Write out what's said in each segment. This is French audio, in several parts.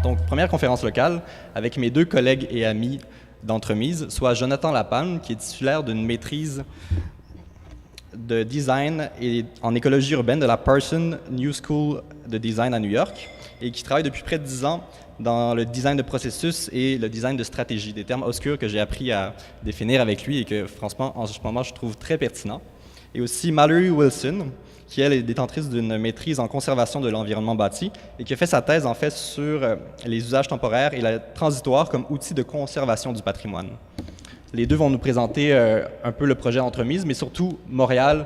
Donc, première conférence locale avec mes 2 collègues et amis d'entremise, soit Jonathan Lapalme, qui est titulaire d'une maîtrise de design et en écologie urbaine de la Parsons New School de Design à New York et qui travaille depuis près de 10 ans dans le design de processus et le design de stratégie, des termes obscurs que j'ai appris à définir avec lui et que, franchement, en ce moment, je trouve très pertinents. Et aussi Mallory Wilson, qui, elle, est détentrice d'une maîtrise en conservation de l'environnement bâti et qui a fait sa thèse, en fait, sur les usages temporaires et la transitoire comme outil de conservation du patrimoine. Les 2 vont nous présenter un peu le projet Entremise, mais surtout Montréal,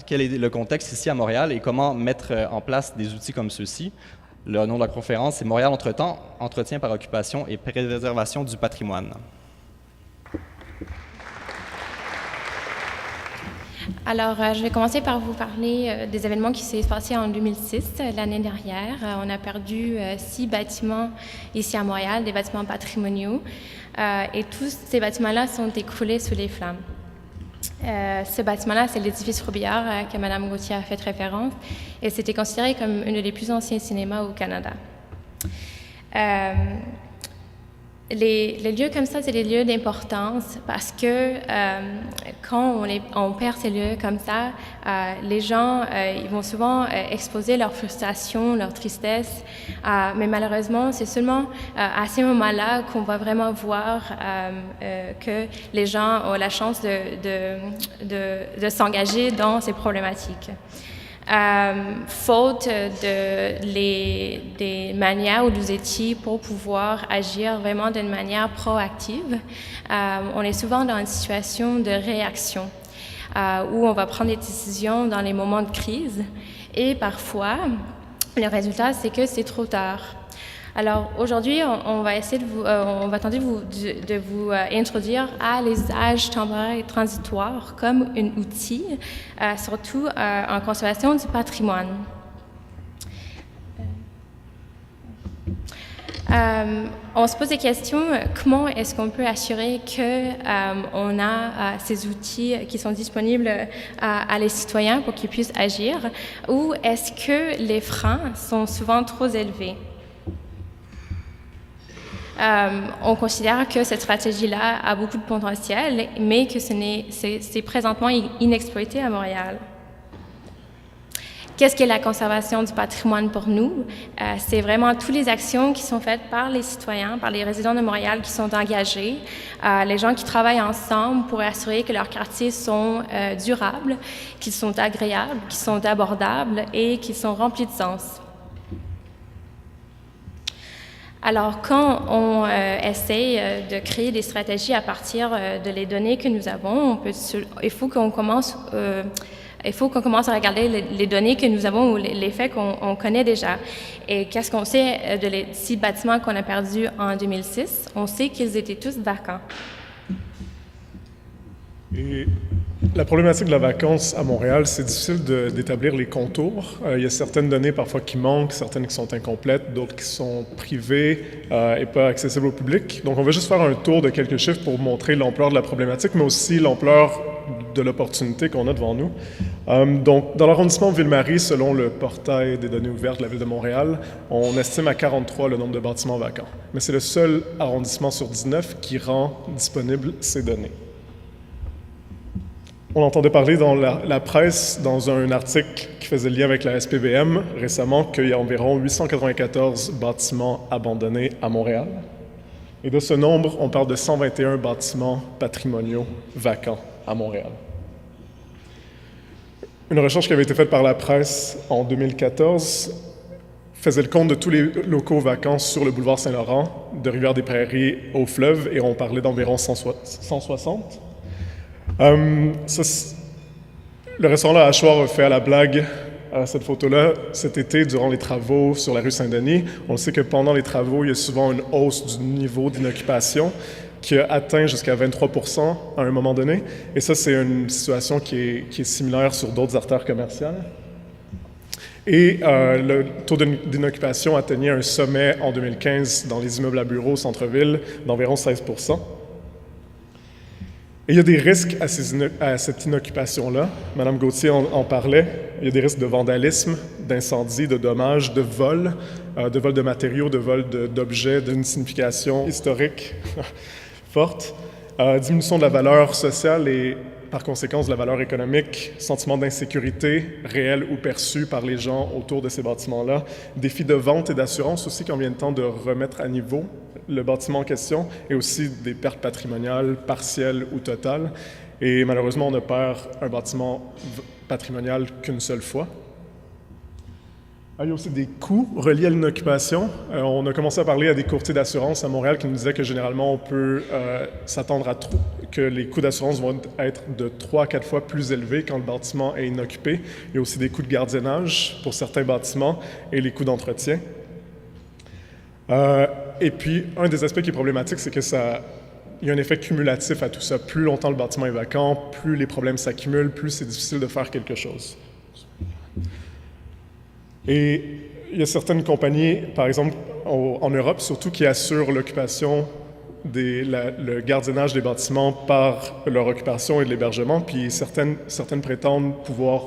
quel est le contexte ici à Montréal et comment mettre en place des outils comme ceux-ci. Le nom de la conférence, c'est Montréal Entretemps, entretien par occupation et préservation du patrimoine. Alors, je vais commencer par vous parler des événements qui s'est passés en 2006, l'année dernière. On a perdu 6 bâtiments ici à Montréal, des bâtiments patrimoniaux, et tous ces bâtiments-là sont écroulés sous les flammes. Ce bâtiment-là, c'est l'édifice Robillard que Mme Gauthier a fait référence, et c'était considéré comme un des plus anciens cinémas au Canada. Les lieux comme ça, c'est des lieux d'importance parce que quand on perd ces lieux comme ça, les gens ils vont souvent exposer leur frustration, leur tristesse, mais malheureusement, c'est seulement à ces moments-là qu'on va vraiment voir que les gens ont la chance de s'engager dans ces problématiques. Faute des manières ou des outils pour pouvoir agir vraiment d'une manière proactive, on est souvent dans une situation de réaction où on va prendre des décisions dans les moments de crise et parfois, le résultat, c'est que c'est trop tard. Alors aujourd'hui, on va essayer on va tenter de vous introduire à l'usage temporaire et transitoire comme un outil, surtout en conservation du patrimoine. On se pose des questions, comment est-ce qu'on peut assurer qu'on a ces outils qui sont disponibles à les citoyens pour qu'ils puissent agir, ou est-ce que les freins sont souvent trop élevés? On considère que cette stratégie-là a beaucoup de potentiel, mais que c'est présentement inexploité à Montréal. Qu'est-ce qu'est la conservation du patrimoine pour nous? C'est vraiment toutes les actions qui sont faites par les citoyens, par les résidents de Montréal qui sont engagés, les gens qui travaillent ensemble pour assurer que leurs quartiers sont durables, qu'ils sont agréables, qu'ils sont abordables et qu'ils sont remplis de sens. Alors, quand on essaie de créer des stratégies à partir de les données que nous avons, il faut qu'on commence à regarder les données que nous avons ou les faits qu'on connaît déjà. Et qu'est-ce qu'on sait de les 6 bâtiments qu'on a perdus en 2006? On sait qu'ils étaient tous vacants. Et la problématique de la vacance à Montréal, c'est difficile d'établir les contours. Il y a certaines données parfois qui manquent, certaines qui sont incomplètes, d'autres qui sont privées et pas accessibles au public. Donc on va juste faire un tour de quelques chiffres pour montrer l'ampleur de la problématique, mais aussi l'ampleur de l'opportunité qu'on a devant nous. Donc, dans l'arrondissement Ville-Marie, selon le portail des données ouvertes de la Ville de Montréal, on estime à 43 le nombre de bâtiments vacants. Mais c'est le seul arrondissement sur 19 qui rend disponible ces données. On entendait parler dans la presse, dans un article qui faisait lien avec la SPVM récemment, qu'il y a environ 894 bâtiments abandonnés à Montréal. Et de ce nombre, on parle de 121 bâtiments patrimoniaux vacants à Montréal. Une recherche qui avait été faite par la presse en 2014 faisait le compte de tous les locaux vacants sur le boulevard Saint-Laurent, de Rivière-des-Prairies au fleuve, et on parlait d'environ 160. Le restaurant La Hachoir a fait à la blague cette photo-là cet été durant les travaux sur la rue Saint-Denis. On sait que pendant les travaux, il y a souvent une hausse du niveau d'inoccupation qui a atteint jusqu'à 23% à un moment donné. Et ça, c'est une situation qui est similaire sur d'autres artères commerciales. Et le taux d'inoccupation atteignait un sommet en 2015 dans les immeubles à bureaux au centre-ville d'environ 16%. Et il y a des risques à cette inoccupation-là. Madame Gauthier en parlait. Il y a des risques de vandalisme, d'incendie, de dommages, de vol de matériaux, de vol d'objets d'une signification historique forte, diminution de la valeur sociale et par conséquent de la valeur économique, sentiment d'insécurité réel ou perçu par les gens autour de ces bâtiments-là, défis de vente et d'assurance aussi quand vient le temps de remettre à niveau le bâtiment en question, et aussi des pertes patrimoniales partielles ou totales. Et malheureusement, on ne perd un bâtiment patrimonial qu'une seule fois. Il y a aussi des coûts reliés à l'inoccupation. On a commencé à parler à des courtiers d'assurance à Montréal qui nous disaient que généralement on peut s'attendre à que les coûts d'assurance vont être de 3 à 4 fois plus élevés quand le bâtiment est inoccupé. Il y a aussi des coûts de gardiennage pour certains bâtiments et les coûts d'entretien. Et puis, un des aspects qui est problématique, c'est que il y a un effet cumulatif à tout ça. Plus longtemps le bâtiment est vacant, plus les problèmes s'accumulent, plus c'est difficile de faire quelque chose. Et il y a certaines compagnies, par exemple en Europe surtout, qui assurent l'occupation, le gardiennage des bâtiments par leur occupation et de l'hébergement, puis certaines prétendent pouvoir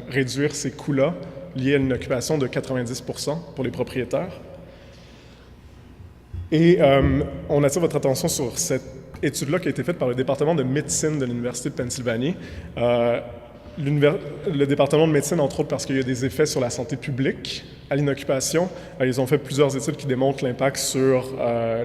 réduire ces coûts-là liés à une occupation de 90% pour les propriétaires. Et on attire votre attention sur cette étude-là qui a été faite par le département de médecine de l'Université de Pennsylvanie. Le département de médecine, entre autres, parce qu'il y a des effets sur la santé publique à l'inoccupation. Ils ont fait plusieurs études qui démontrent l'impact sur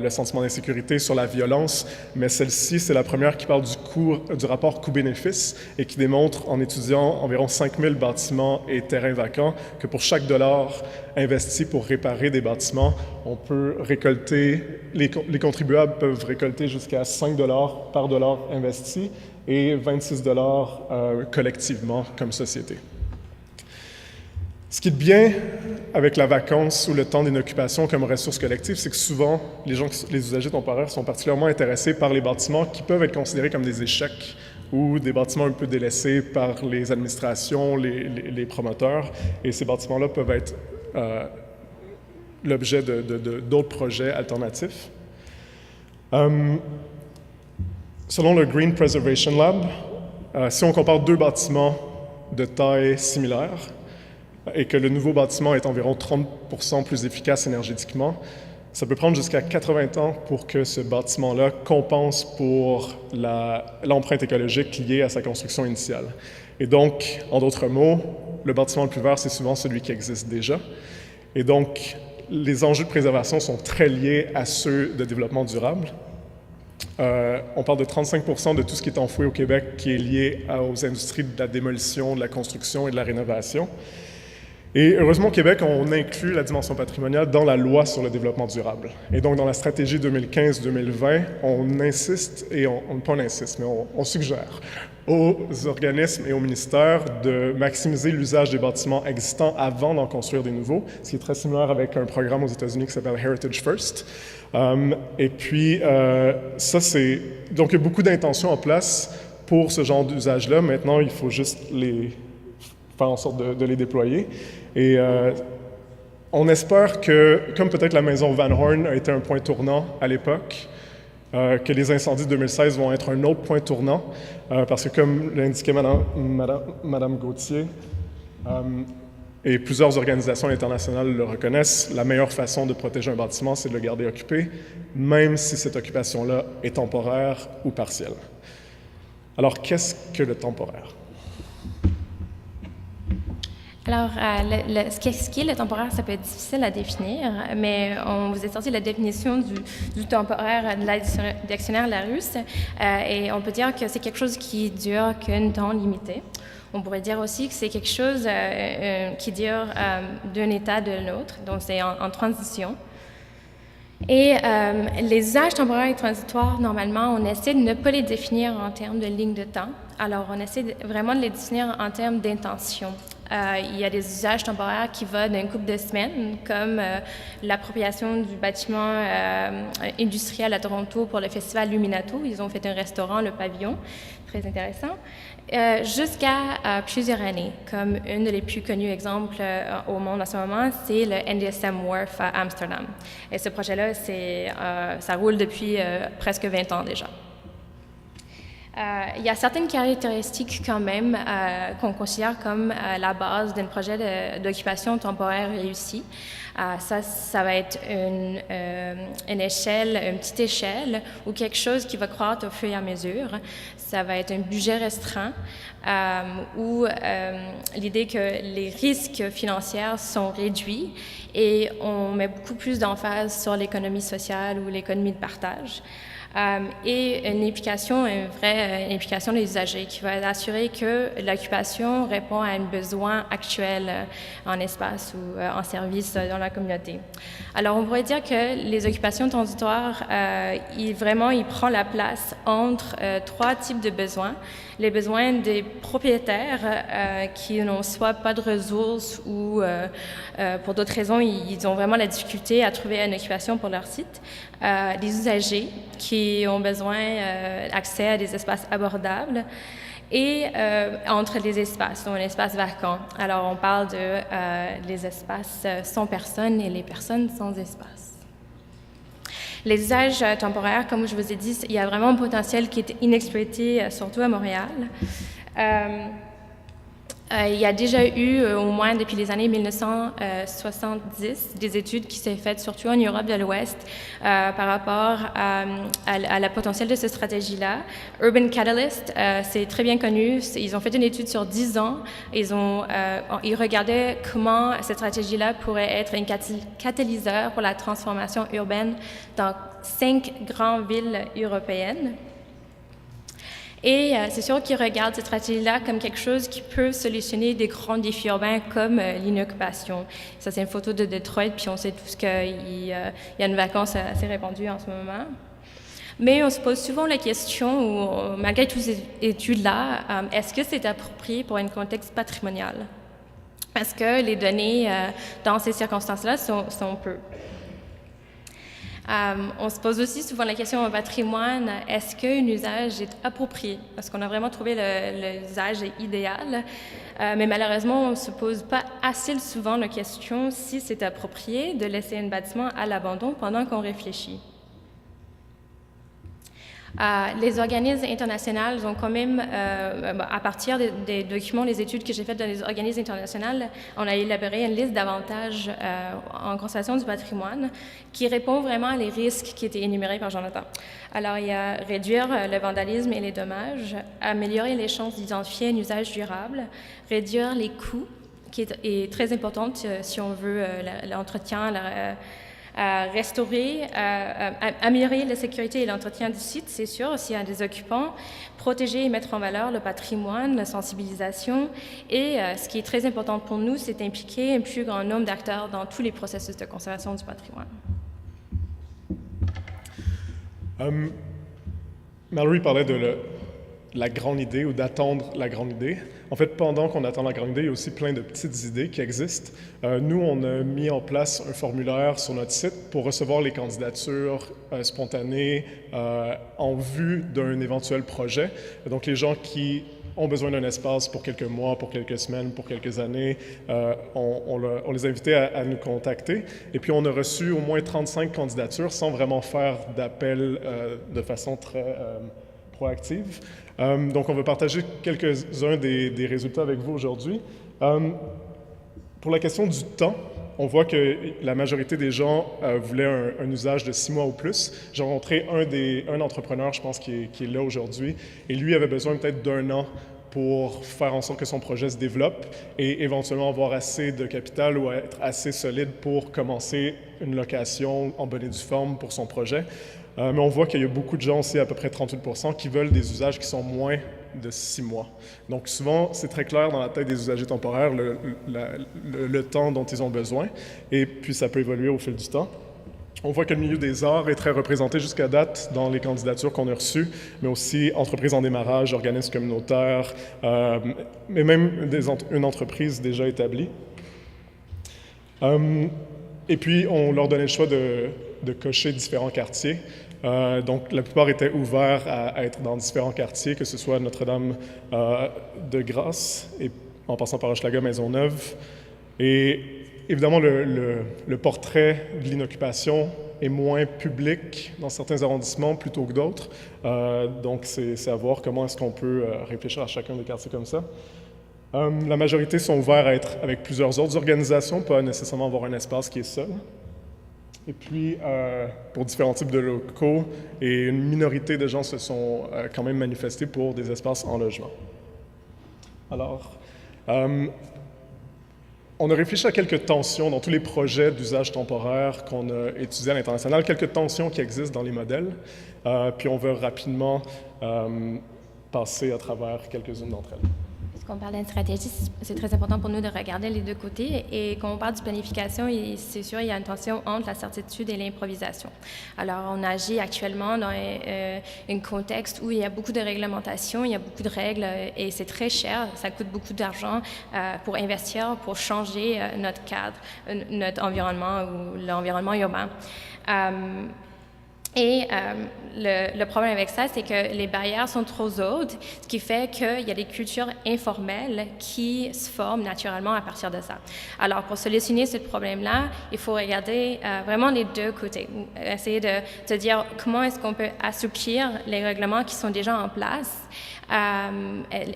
le sentiment d'insécurité, sur la violence, mais celle-ci, c'est la première qui parle du rapport coût-bénéfice et qui démontre, en étudiant environ 5000 bâtiments et terrains vacants, que pour chaque dollar investi pour réparer des bâtiments, on peut récolter, les contribuables peuvent récolter jusqu'à 5 $ par dollar investi et 26 $ collectivement comme société. Ce qui est bien avec la vacance ou le temps d'inoccupation comme ressource collective, c'est que souvent, les usagers temporaires sont particulièrement intéressés par les bâtiments qui peuvent être considérés comme des échecs ou des bâtiments un peu délaissés par les administrations, les promoteurs. Et ces bâtiments-là peuvent être l'objet d'autres projets alternatifs. Selon le Green Preservation Lab, si on compare deux bâtiments de taille similaire et que le nouveau bâtiment est environ 30% plus efficace énergétiquement, ça peut prendre jusqu'à 80 ans pour que ce bâtiment-là compense pour l'empreinte écologique liée à sa construction initiale. Et donc, en d'autres mots, le bâtiment le plus vert, c'est souvent celui qui existe déjà. Et donc, les enjeux de préservation sont très liés à ceux de développement durable. On parle de 35% de tout ce qui est enfoui au Québec qui est lié aux industries de la démolition, de la construction et de la rénovation. Et heureusement, au Québec, on inclut la dimension patrimoniale dans la loi sur le développement durable. Et donc, dans la stratégie 2015-2020, on insiste, et on suggère aux organismes et aux ministères de maximiser l'usage des bâtiments existants avant d'en construire des nouveaux, ce qui est très similaire avec un programme aux États-Unis qui s'appelle Heritage First. Et puis, donc, il y a beaucoup d'intentions en place pour ce genre d'usage-là. Maintenant, il faut juste faire en sorte de les déployer. Et on espère que, comme peut-être la maison Van Horn a été un point tournant à l'époque, que les incendies de 2016 vont être un autre point tournant, parce que comme l'indiquait Madame Gauthier, et plusieurs organisations internationales le reconnaissent, la meilleure façon de protéger un bâtiment, c'est de le garder occupé, même si cette occupation-là est temporaire ou partielle. Alors, qu'est-ce que le temporaire? Alors, ce qui est le temporaire, ça peut être difficile à définir, mais on vous a sorti la définition du temporaire de la dictionnaire Larousse, et on peut dire que c'est quelque chose qui dure qu'un temps limité. On pourrait dire aussi que c'est quelque chose qui dure d'un état de l'autre, donc c'est en transition. Et les usages temporaires et transitoires, normalement, on essaie de ne pas les définir en termes de ligne de temps. Alors, on essaie vraiment de les définir en termes d'intention. Il y a des usages temporaires qui vont d'un couple de semaines, comme l'appropriation du bâtiment industriel à Toronto pour le festival Luminato. Ils ont fait un restaurant, le Pavillon, très intéressant, jusqu'à plusieurs années. Comme un des plus connus exemples au monde en ce moment, c'est le NDSM Wharf à Amsterdam. Et ce projet-là, ça roule depuis presque 20 ans déjà. Il y a certaines caractéristiques quand même qu'on considère comme la base d'un projet d'occupation temporaire réussi. Ça va être une échelle, une petite échelle ou quelque chose qui va croître au fur et à mesure. Ça va être un budget restreint ou l'idée que les risques financiers sont réduits et on met beaucoup plus d'emphase sur l'économie sociale ou l'économie de partage. Et une vraie implication des usagers qui va assurer que l'occupation répond à un besoin actuel en espace ou en service dans la communauté. Alors, on pourrait dire que les occupations transitoires, il prend la place entre trois types de besoins. Les besoins des propriétaires qui n'ont soit pas de ressources ou pour d'autres raisons, ils ont vraiment la difficulté à trouver une occupation pour leur site. Les usagers qui ont besoin d'accès à des espaces abordables et entre les espaces, donc un espace vacant. Alors, on parle de les espaces sans personne et les personnes sans espace. Les usages temporaires, comme je vous ai dit, il y a vraiment un potentiel qui est inexploité, surtout à Montréal. Il y a déjà eu, au moins depuis les années 1970, des études qui s'est faites, surtout en Europe de l'Ouest, par rapport à la potentiel de cette stratégie-là. Urban Catalyst, c'est très bien connu. Ils ont fait une étude sur 10 ans. Ils regardaient comment cette stratégie-là pourrait être un catalyseur pour la transformation urbaine dans 5 grandes villes européennes. Et c'est sûr qu'ils regardent cette stratégie-là comme quelque chose qui peut solutionner des grands défis urbains comme l'inoccupation. Ça, c'est une photo de Detroit, puis on sait tous qu'il y a une vacance assez répandue en ce moment. Mais on se pose souvent la question, malgré toutes ces études-là, est-ce que c'est approprié pour un contexte patrimonial? Parce que les données dans ces circonstances-là sont peu. On se pose aussi souvent la question au patrimoine, est-ce qu'un usage est approprié? Parce qu'on a vraiment trouvé l'usage idéal, mais malheureusement, on ne se pose pas assez souvent la question si c'est approprié de laisser un bâtiment à l'abandon pendant qu'on réfléchit. Les organismes internationaux ont quand même, à partir des documents, des études que j'ai faites dans les organismes internationaux, on a élaboré une liste d'avantages en conservation du patrimoine qui répond vraiment à les risques qui étaient énumérés par Jonathan. Alors, il y a réduire le vandalisme et les dommages, améliorer les chances d'identifier un usage durable, réduire les coûts, qui est très important si on veut l'entretien, restaurer, améliorer la sécurité et l'entretien du site, c'est sûr, s'il y a des occupants, protéger et mettre en valeur le patrimoine, la sensibilisation et ce qui est très important pour nous, c'est d'impliquer un plus grand nombre d'acteurs dans tous les processus de conservation du patrimoine. Mallory parlait de la grande idée ou d'attendre la grande idée. En fait, pendant qu'on attend la grande idée, il y a aussi plein de petites idées qui existent. Nous, on a mis en place un formulaire sur notre site pour recevoir les candidatures spontanées en vue d'un éventuel projet. Donc, les gens qui ont besoin d'un espace pour quelques mois, pour quelques semaines, pour quelques années, on les a invités à nous contacter. Et puis, on a reçu au moins 35 candidatures sans vraiment faire d'appel de façon très proactive. Donc, on va partager quelques-uns des résultats avec vous aujourd'hui. Pour la question du temps, on voit que la majorité des gens voulaient un usage de 6 mois ou plus. J'ai rencontré un entrepreneur, je pense, qui est là aujourd'hui, et lui avait besoin peut-être d'1 an pour faire en sorte que son projet se développe et éventuellement avoir assez de capital ou être assez solide pour commencer une location en bonne et due forme pour son projet. Mais on voit qu'il y a beaucoup de gens aussi, à peu près 38%, qui veulent des usages qui sont moins de 6 mois. Donc souvent, c'est très clair dans la tête des usagers temporaires le temps dont ils ont besoin, et puis ça peut évoluer au fil du temps. On voit que le milieu des arts est très représenté jusqu'à date dans les candidatures qu'on a reçues, mais aussi entreprises en démarrage, organismes communautaires, mais même une entreprise déjà établie. Et puis, on leur donnait le choix de cocher différents quartiers. Donc, la plupart étaient ouverts à être dans différents quartiers, que ce soit Notre-Dame-de-Grâce, et en passant par Hochelaga, Maisonneuve. Et évidemment, le portrait de l'inoccupation est moins public dans certains arrondissements plutôt que d'autres. Donc, c'est à voir comment est-ce qu'on peut réfléchir à chacun des quartiers comme ça. La majorité sont ouverts à être avec plusieurs autres organisations, pas nécessairement avoir un espace qui est seul. Et puis, pour différents types de locaux, et une minorité de gens se sont quand même manifestés pour des espaces en logement. Alors, on a réfléchi à quelques tensions dans tous les projets d'usage temporaire qu'on a étudiés à l'international, quelques tensions qui existent dans les modèles, puis on veut rapidement passer à travers quelques-unes d'entre elles. Quand on parle d'une stratégie, c'est très important pour nous de regarder les deux côtés. Et quand on parle de planification, c'est sûr, il y a une tension entre la certitude et l'improvisation. Alors, on agit actuellement dans un contexte où il y a beaucoup de réglementations, il y a beaucoup de règles et c'est très cher. Ça coûte beaucoup d'argent pour investir, pour changer notre cadre, notre environnement ou l'environnement urbain. Et le problème avec ça, c'est que les barrières sont trop hautes, ce qui fait qu'il y a des cultures informelles qui se forment naturellement à partir de ça. Alors, pour solutionner ce problème-là, il faut regarder vraiment les deux côtés. Essayer de se dire comment est-ce qu'on peut assouplir les règlements qui sont déjà en place,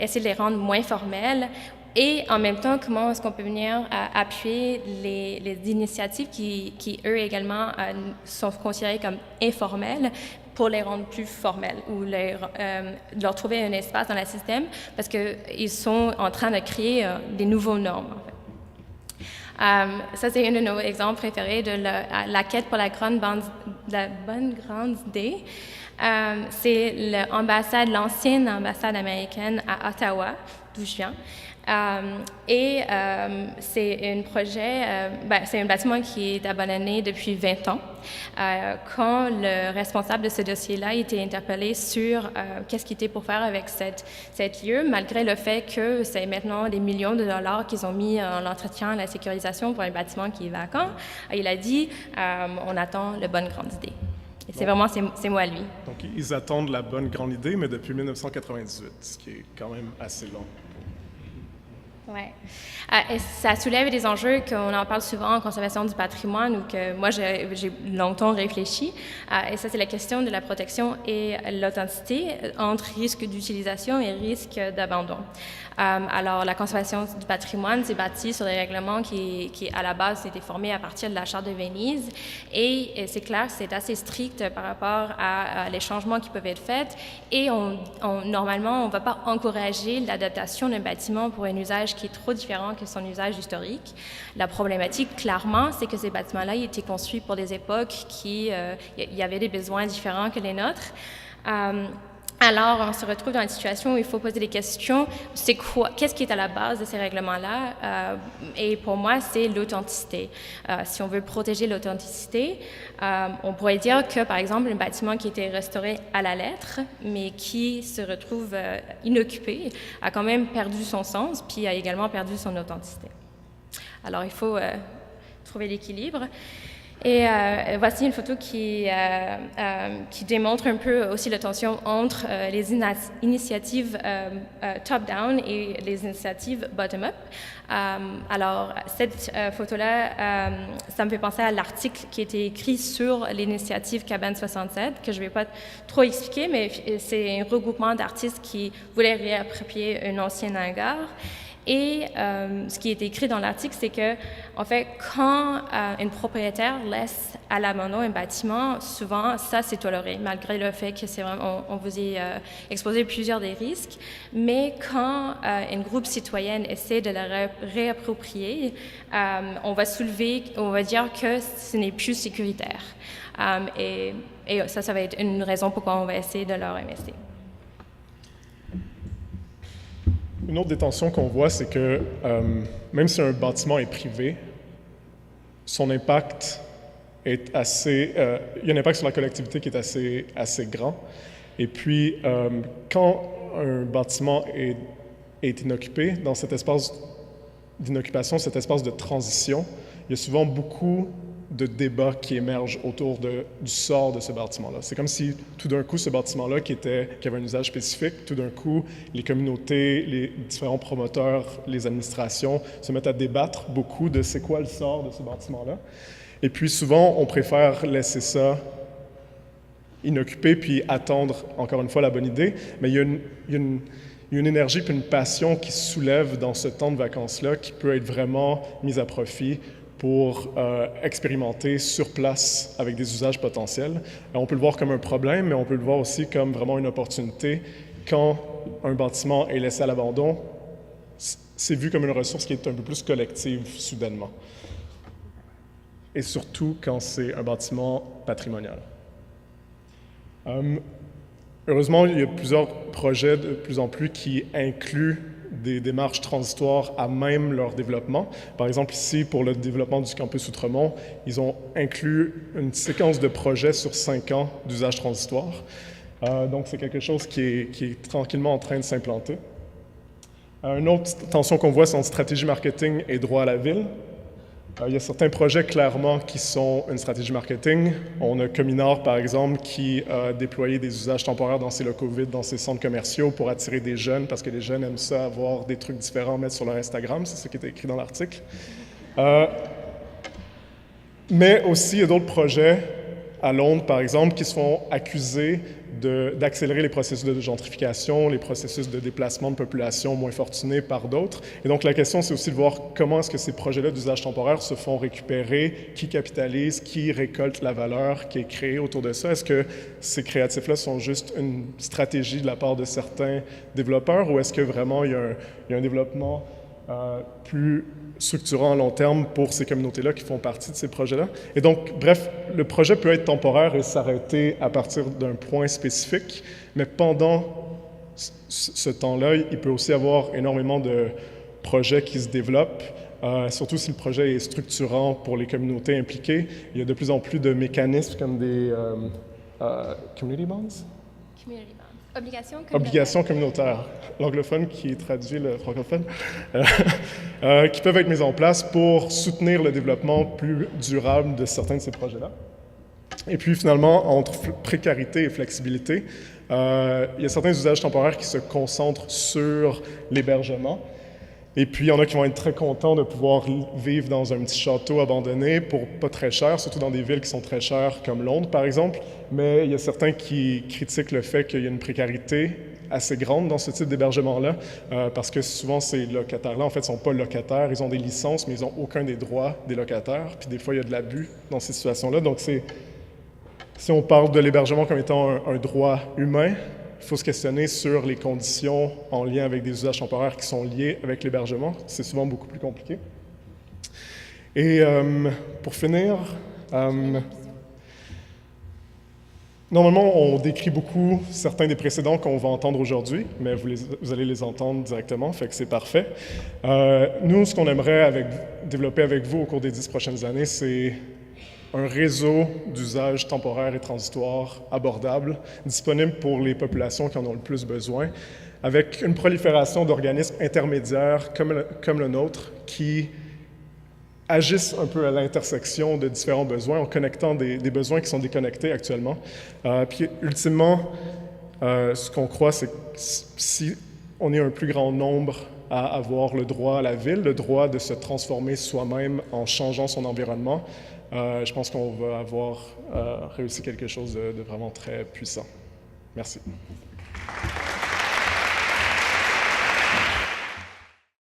essayer de les rendre moins formels, et en même temps, comment est-ce qu'on peut venir appuyer les initiatives qui, eux également, sont considérées comme informelles pour les rendre plus formelles ou leur trouver un espace dans le système parce qu'ils sont en train de créer des nouveaux normes, en fait. Ça, c'est un de nos exemples préférés de la quête pour la bonne grande idée. C'est l'ancienne ambassade américaine à Ottawa, d'où je viens. C'est un bâtiment qui est abandonné depuis 20 ans. Quand le responsable de ce dossier-là était interpellé sur qu'est-ce qu'il était pour faire avec cet lieu, malgré le fait que c'est maintenant des millions de dollars qu'ils ont mis en l'entretien et la sécurisation pour un bâtiment qui est vacant, il a dit on attend la bonne grande idée. Et c'est vraiment ses mots à lui. Donc, ils attendent la bonne grande idée, mais depuis 1998, ce qui est quand même assez long. Oui. Et ça soulève des enjeux qu'on en parle souvent en conservation du patrimoine ou que moi, j'ai longtemps réfléchi. Et ça, c'est la question de la protection et l'authenticité entre risque d'utilisation et risque d'abandon. Alors, la conservation du patrimoine, c'est bâti sur des règlements qui à la base, étaient formés à partir de la Charte de Venise. Et c'est clair, c'est assez strict par rapport à les changements qui peuvent être faits. Et normalement, on ne va pas encourager l'adaptation d'un bâtiment pour un usage qui est trop différent que son usage historique. La problématique, clairement, c'est que ces bâtiments-là ils étaient construits pour des époques qui y avait des besoins différents que les nôtres. Alors, on se retrouve dans une situation où il faut poser des questions. C'est quoi? Qu'est-ce qui est à la base de ces règlements-là? Et pour moi, c'est l'authenticité. Si on veut protéger l'authenticité, on pourrait dire que, par exemple, un bâtiment qui était restauré à la lettre, mais qui se retrouve inoccupé, a quand même perdu son sens, puis a également perdu son authenticité. Alors, il faut trouver l'équilibre. Et voici une photo qui démontre un peu aussi la tension entre les initiatives top-down et les initiatives bottom-up. Alors, cette photo-là, ça me fait penser à l'article qui a été écrit sur l'initiative Cabane 67, que je ne vais pas trop expliquer, mais c'est un regroupement d'artistes qui voulaient réapproprier un ancien hangar. Et ce qui est écrit dans l'article, c'est que, en fait, quand un propriétaire laisse à l'abandon un bâtiment, souvent, ça, c'est toléré, malgré le fait que c'est vraiment, on vous ait exposé plusieurs des risques. Mais quand un groupe citoyen essaie de la réapproprier, on va dire que ce n'est plus sécuritaire. Et ça va être une raison pourquoi on va essayer de leur investir. Une autre des tensions qu'on voit, c'est que même si un bâtiment est privé, son impact est assez... il y a un impact sur la collectivité qui est assez grand. Et puis, quand un bâtiment est inoccupé, dans cet espace d'inoccupation, cet espace de transition, il y a souvent beaucoup de débats qui émergent autour du sort de ce bâtiment-là. C'est comme si, tout d'un coup, ce bâtiment-là, qui avait un usage spécifique, tout d'un coup, les communautés, les différents promoteurs, les administrations se mettent à débattre beaucoup de c'est quoi le sort de ce bâtiment-là. Et puis souvent, on préfère laisser ça inoccupé puis attendre, encore une fois, la bonne idée. Mais il y a une énergie puis une passion qui se soulève dans ce temps de vacances-là qui peut être vraiment mise à profit pour expérimenter sur place avec des usages potentiels. On peut le voir comme un problème, mais on peut le voir aussi comme vraiment une opportunité. Quand un bâtiment est laissé à l'abandon, c'est vu comme une ressource qui est un peu plus collective soudainement. Et surtout quand c'est un bâtiment patrimonial. Heureusement, il y a plusieurs projets de plus en plus qui incluent des démarches transitoires à même leur développement. Par exemple, ici, pour le développement du campus Outremont, ils ont inclus une séquence de projets sur 5 ans d'usage transitoire. Donc, c'est quelque chose qui est tranquillement en train de s'implanter. Une autre tension qu'on voit, c'est entre stratégie marketing et droit à la ville. Il y a certains projets, clairement, qui sont une stratégie marketing. On a Cominor, par exemple, qui a déployé des usages temporaires dans ses locaux vides, dans ses centres commerciaux pour attirer des jeunes, parce que les jeunes aiment ça, avoir des trucs différents à mettre sur leur Instagram. C'est ce qui était écrit dans l'article. Mais aussi, il y a d'autres projets, à Londres, par exemple, qui se font accuser d'accélérer les processus de gentrification, les processus de déplacement de populations moins fortunées par d'autres. Et donc, la question, c'est aussi de voir comment est-ce que ces projets-là d'usage temporaire se font récupérer, qui capitalise, qui récolte la valeur qui est créée autour de ça. Est-ce que ces créatifs-là sont juste une stratégie de la part de certains développeurs ou est-ce que vraiment il y a un développement plus structurant à long terme pour ces communautés-là qui font partie de ces projets-là. Et donc, bref, le projet peut être temporaire et s'arrêter à partir d'un point spécifique, mais pendant ce temps-là, il peut aussi y avoir énormément de projets qui se développent, surtout si le projet est structurant pour les communautés impliquées. Il y a de plus en plus de mécanismes comme des community bonds? Community bonds. Obligations communautaires. L'anglophone qui traduit le francophone, qui peuvent être mises en place pour soutenir le développement plus durable de certains de ces projets-là. Et puis finalement, entre précarité et flexibilité, il y a certains usages temporaires qui se concentrent sur l'hébergement. Et puis, il y en a qui vont être très contents de pouvoir vivre dans un petit château abandonné pour pas très cher, surtout dans des villes qui sont très chères, comme Londres, par exemple. Mais il y a certains qui critiquent le fait qu'il y a une précarité assez grande dans ce type d'hébergement-là, parce que souvent, ces locataires-là, en fait, ne sont pas locataires. Ils ont des licences, mais ils n'ont aucun des droits des locataires. Puis des fois, il y a de l'abus dans ces situations-là. Donc, si on parle de l'hébergement comme étant un droit humain, il faut se questionner sur les conditions en lien avec des usages temporaires qui sont liés avec l'hébergement. C'est souvent beaucoup plus compliqué. Et pour finir, normalement, on décrit beaucoup certains des précédents qu'on va entendre aujourd'hui, mais vous allez les entendre directement, fait que c'est parfait. Nous, ce qu'on aimerait développer avec vous au cours des 10 prochaines années, c'est un réseau d'usages temporaires et transitoires abordables, disponible pour les populations qui en ont le plus besoin, avec une prolifération d'organismes intermédiaires comme le nôtre qui agissent un peu à l'intersection de différents besoins en connectant des besoins qui sont déconnectés actuellement. Puis ultimement, ce qu'on croit, c'est que si on est un plus grand nombre à avoir le droit à la ville, le droit de se transformer soi-même en changeant son environnement, je pense qu'on va avoir réussi quelque chose de vraiment très puissant. Merci.